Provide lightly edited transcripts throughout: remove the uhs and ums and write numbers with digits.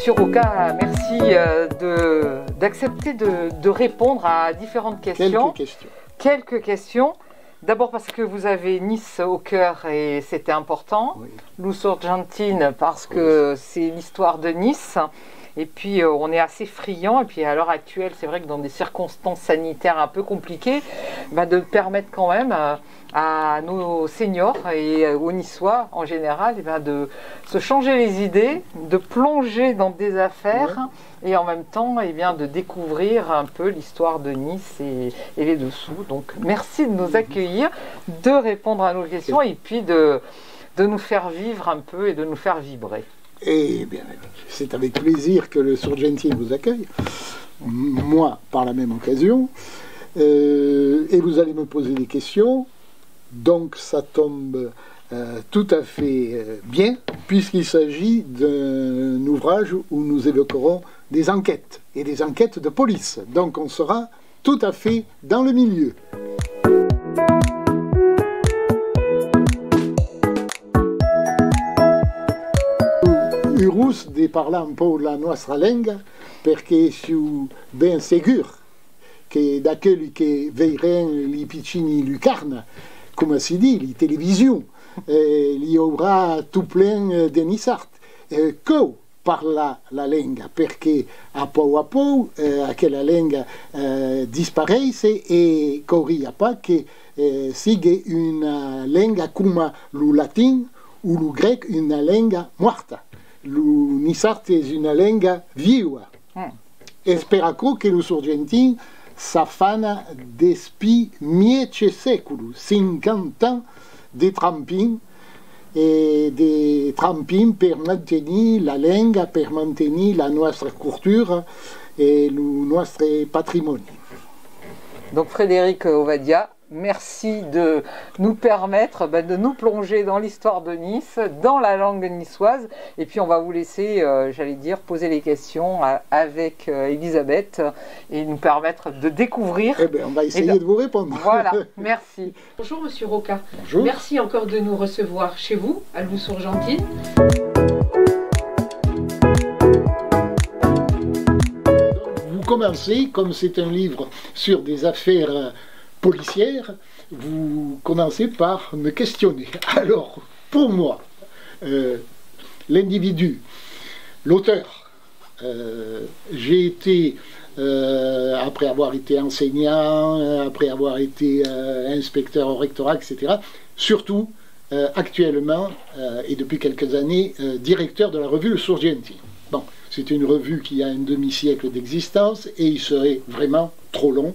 Monsieur Roca, merci d'accepter de répondre à différentes questions. Quelques questions. D'abord parce que vous avez Nice au cœur et c'était important. Oui. Luz Sorgentin parce que c'est l'histoire de Nice. Et puis on est assez friand. Et puis à l'heure actuelle, c'est vrai que dans des circonstances sanitaires un peu compliquées, de permettre quand même à nos seniors et aux Niçois en général de se changer les idées, de plonger dans des affaires et en même temps de découvrir un peu l'histoire de Nice et les dessous. Donc merci de nous accueillir, de répondre à nos questions et puis de nous faire vivre un peu et de nous faire vibrer. Eh bien, c'est avec plaisir que le Sorgentin vous accueille, moi par la même occasion, et vous allez me poser des questions, donc ça tombe tout à fait bien, puisqu'il s'agit d'un ouvrage où nous évoquerons des enquêtes, et des enquêtes de police, donc on sera tout à fait dans le milieu. Urus di parlare un po' la nostra lingua perché siamo ben sicuri che da quelli che vedranno i piccini lucarne, come si dice, le televisioni, li avrà tutto plein di nissart. Che parla la lingua perché a po' quella lingua disparaisse e corria pas che sia una lingua come il latino o il greco una lingua morta. Il nissart è una lingua viva. E spero che il Sorgentin s'affana depuis 1000 secoli, 50 ans de trampin, e de trampin per mantenere la lingua, per mantenere la nostra cultura e il nostro patrimonio. Donc Frédéric Ovadia, merci de nous permettre de nous plonger dans l'histoire de Nice, dans la langue niçoise. Et puis on va vous laisser, j'allais dire, poser les questions avec Elisabeth et nous permettre de découvrir. Eh bien, on va essayer de vous répondre. Voilà, merci. Bonjour Monsieur Roca. Bonjour. Merci encore de nous recevoir chez vous, à Luz Sorgentin. Vous commencez, comme c'est un livre sur des affaires policière, vous commencez par me questionner. Alors, pour moi, l'individu, l'auteur, j'ai été, après avoir été enseignant, après avoir été inspecteur au rectorat, etc., surtout, actuellement, et depuis quelques années, directeur de la revue Le Sorgentin. Bon, c'est une revue qui a un demi-siècle d'existence, et il serait vraiment trop long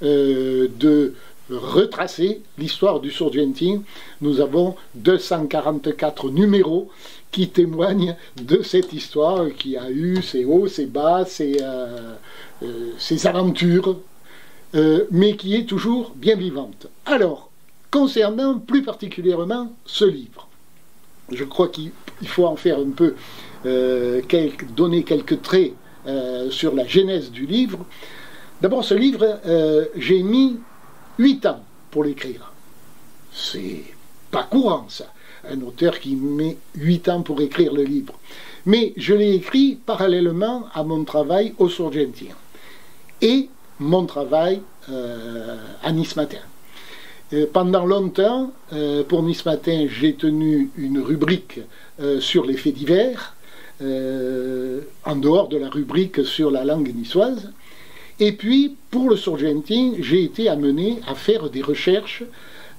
de retracer l'histoire du Sorgentin. Nous avons 244 numéros qui témoignent de cette histoire qui a eu ses hauts, ses bas, ses aventures, mais qui est toujours bien vivante. Alors, concernant plus particulièrement ce livre, je crois qu'il faut en faire un peu, donner quelques traits sur la genèse du livre. D'abord, ce livre, j'ai mis 8 ans pour l'écrire. C'est pas courant, ça. Un auteur qui met 8 ans pour écrire le livre. Mais je l'ai écrit parallèlement à mon travail au Sorgentin et mon travail à Nice Matin. Pendant longtemps, pour Nice Matin, j'ai tenu une rubrique sur les faits divers, en dehors de la rubrique sur la langue niçoise. Et puis, pour le Sorgentin, j'ai été amené à faire des recherches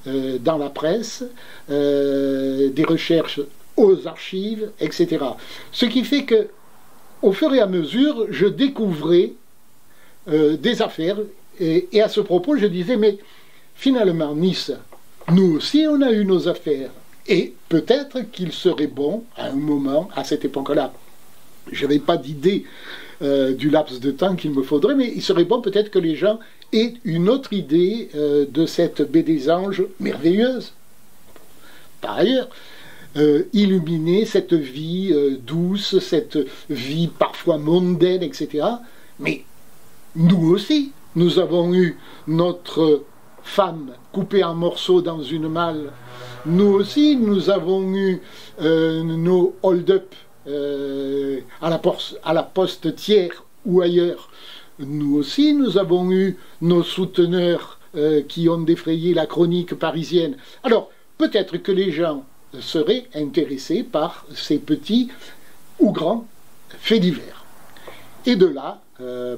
dans la presse, des recherches aux archives, etc. Ce qui fait que, au fur et à mesure, je découvrais des affaires, et à ce propos, je disais, mais finalement, Nice, nous aussi, on a eu nos affaires, et peut-être qu'il serait bon, à un moment, à cette époque-là, je n'avais pas d'idée du laps de temps qu'il me faudrait, mais il serait bon peut-être que les gens aient une autre idée de cette baie des Anges merveilleuse. Par ailleurs, illuminer cette vie douce, cette vie parfois mondaine, etc. Mais nous aussi, nous avons eu notre femme coupée en morceaux dans une malle. Nous aussi, nous avons eu nos hold-up à la Poste-Thiers ou ailleurs, nous aussi, nous avons eu nos souteneurs qui ont défrayé la chronique parisienne. Alors, peut-être que les gens seraient intéressés par ces petits ou grands faits divers. Et de là,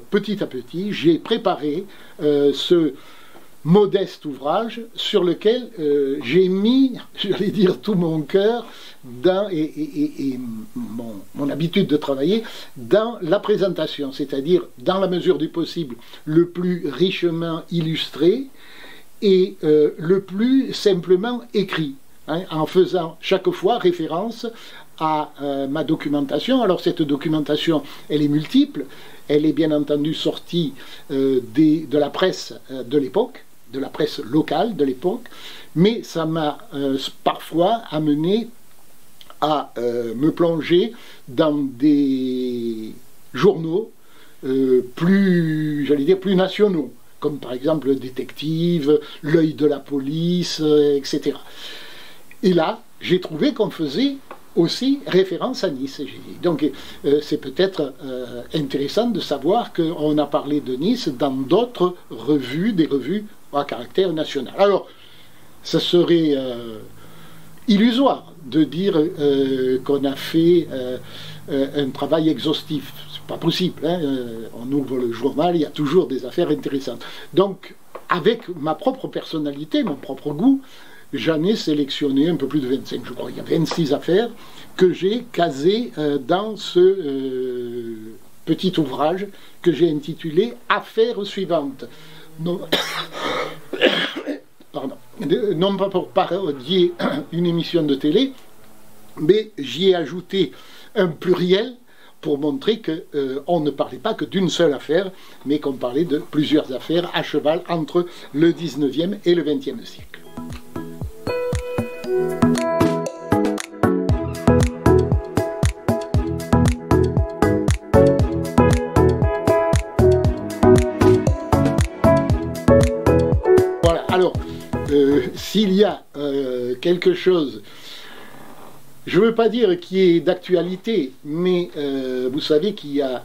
petit à petit, j'ai préparé ce modeste ouvrage sur lequel j'ai mis, j'allais dire, tout mon cœur et mon habitude de travailler dans la présentation, c'est-à-dire dans la mesure du possible le plus richement illustré et le plus simplement écrit, hein, en faisant chaque fois référence à ma documentation. Alors cette documentation, elle est multiple, elle est bien entendu sortie de la presse de l'époque, de la presse locale de l'époque, mais ça m'a parfois amené à me plonger dans des journaux plus, j'allais dire, plus nationaux, comme par exemple le Détective, L'Œil de la police, etc. Et là, j'ai trouvé qu'on faisait aussi référence à Nice. Donc c'est peut-être intéressant de savoir qu'on a parlé de Nice dans d'autres revues, des revues à caractère national. Alors, ce serait illusoire de dire qu'on a fait un travail exhaustif. C'est pas possible, hein. On ouvre le journal, il y a toujours des affaires intéressantes. Donc, avec ma propre personnalité, mon propre goût, j'en ai sélectionné un peu plus de 25, je crois. Il y a 26 affaires que j'ai casées dans ce petit ouvrage que j'ai intitulé « Affaires suivantes ». Non, pardon, non pas pour parodier une émission de télé, mais j'y ai ajouté un pluriel pour montrer qu'on ne parlait pas que d'une seule affaire, mais qu'on parlait de plusieurs affaires à cheval entre le 19e et le 20e siècle. Alors, s'il y a quelque chose, je ne veux pas dire qui est d'actualité, mais vous savez qu'il y a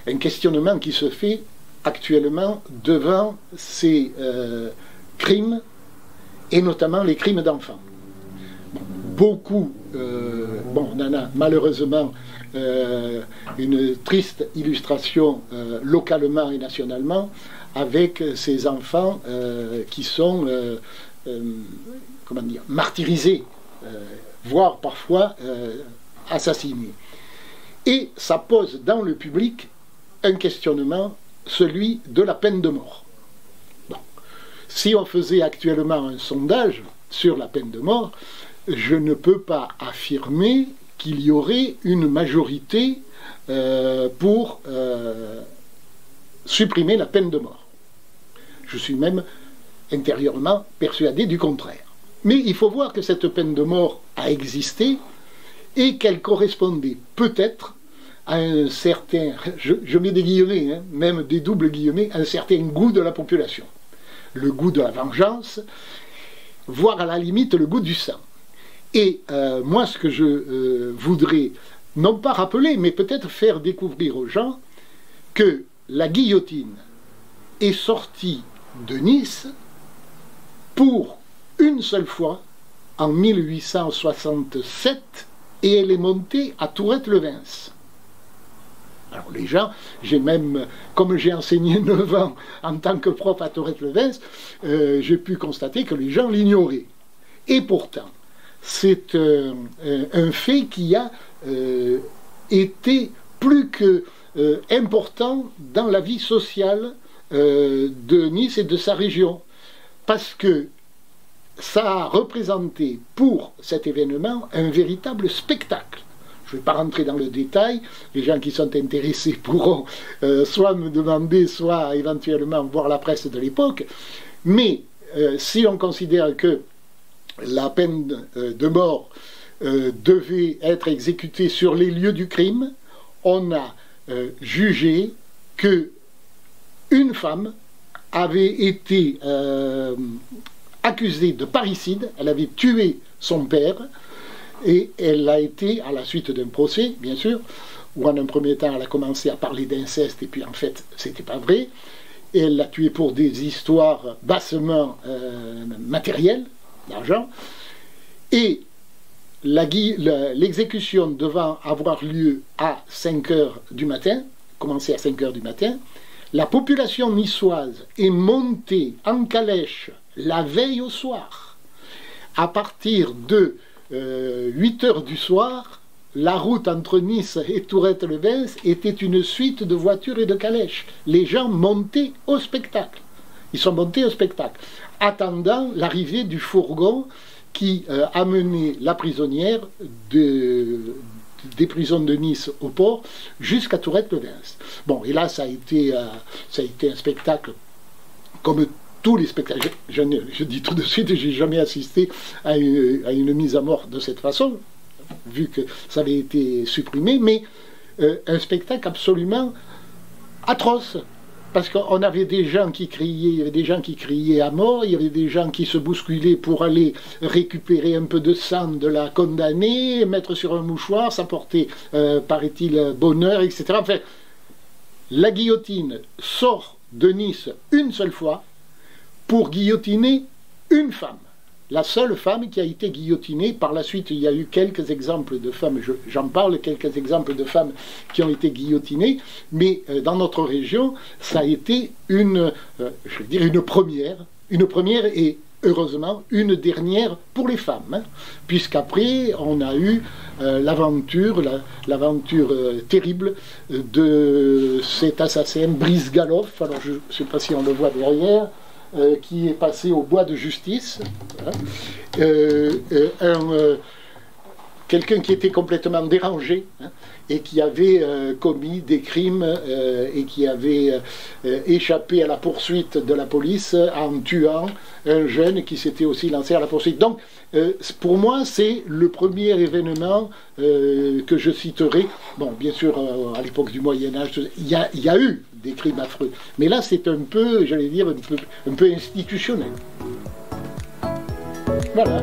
un questionnement qui se fait actuellement devant ces crimes, et notamment les crimes d'enfants. Beaucoup, on en a malheureusement une triste illustration localement et nationalement, avec ces enfants qui sont comment dire, martyrisés, voire parfois assassinés. Et ça pose dans le public un questionnement, celui de la peine de mort. Bon. Si on faisait actuellement un sondage sur la peine de mort, je ne peux pas affirmer qu'il y aurait une majorité pour supprimer la peine de mort. Je suis même intérieurement persuadé du contraire. Mais il faut voir que cette peine de mort a existé et qu'elle correspondait peut-être à un certain, je mets des guillemets, hein, même des doubles guillemets, à un certain goût de la population. Le goût de la vengeance, voire à la limite le goût du sang. Et moi, ce que je voudrais, non pas rappeler, mais peut-être faire découvrir aux gens que la guillotine est sortie de Nice pour une seule fois en 1867 et elle est montée à Tourette-le-Vins. Alors les gens, j'ai même, comme j'ai enseigné 9 ans en tant que prof à Tourette-le-Vins, j'ai pu constater que les gens l'ignoraient. Et pourtant, c'est un fait qui a été plus que important dans la vie sociale de Nice et de sa région, parce que ça a représenté pour cet événement un véritable spectacle. Je ne vais pas rentrer dans le détail, les gens qui sont intéressés pourront soit me demander, soit éventuellement voir la presse de l'époque, mais si on considère que la peine de mort devait être exécutée sur les lieux du crime, on a jugé que une femme avait été accusée de parricide, elle avait tué son père, Et elle a été, à la suite d'un procès, bien sûr, où en un premier temps elle a commencé à parler d'inceste, et puis en fait c'était pas vrai. Et elle l'a tué pour des histoires bassement matérielles, d'argent. Et l'exécution devant avoir lieu à 5 h du matin, commencé à 5 h du matin, la population niçoise est montée en calèche la veille au soir. À partir de 8 h du soir, la route entre Nice et Tourette-le-Vins était une suite de voitures et de calèches. Les gens montaient au spectacle. Ils sont montés au spectacle, attendant l'arrivée du fourgon qui amenait la prisonnière des prisons de Nice au port jusqu'à Tourette-le-Vins. Bon, et là, ça a été un spectacle comme tous les spectacles. Je dis tout de suite, j'ai jamais assisté à une mise à mort de cette façon, vu que ça avait été supprimé, mais un spectacle absolument atroce. Parce qu'on avait des gens qui criaient, il y avait des gens qui criaient à mort, il y avait des gens qui se bousculaient pour aller récupérer un peu de sang de la condamnée, mettre sur un mouchoir, ça portait, paraît-il, bonheur, etc. Enfin, la guillotine sort de Nice une seule fois pour guillotiner une femme. La seule femme qui a été guillotinée. Par la suite, il y a eu quelques exemples de femmes, j'en parle, quelques exemples de femmes qui ont été guillotinées, mais dans notre région, ça a été une première et heureusement une dernière pour les femmes, hein, puisqu'après, on a eu l'aventure terrible de cet assassin, Brice Galoff, alors je ne sais pas si on le voit derrière, qui est passé au bois de justice, quelqu'un qui était complètement dérangé, hein, et qui avait commis des crimes et qui avait échappé à la poursuite de la police en tuant un jeune qui s'était aussi lancé à la poursuite. Donc, pour moi, c'est le premier événement que je citerai. Bon, bien sûr, à l'époque du Moyen-Âge, il y a eu des crimes affreux, mais là, c'est un peu, j'allais dire, un peu institutionnel. Voilà.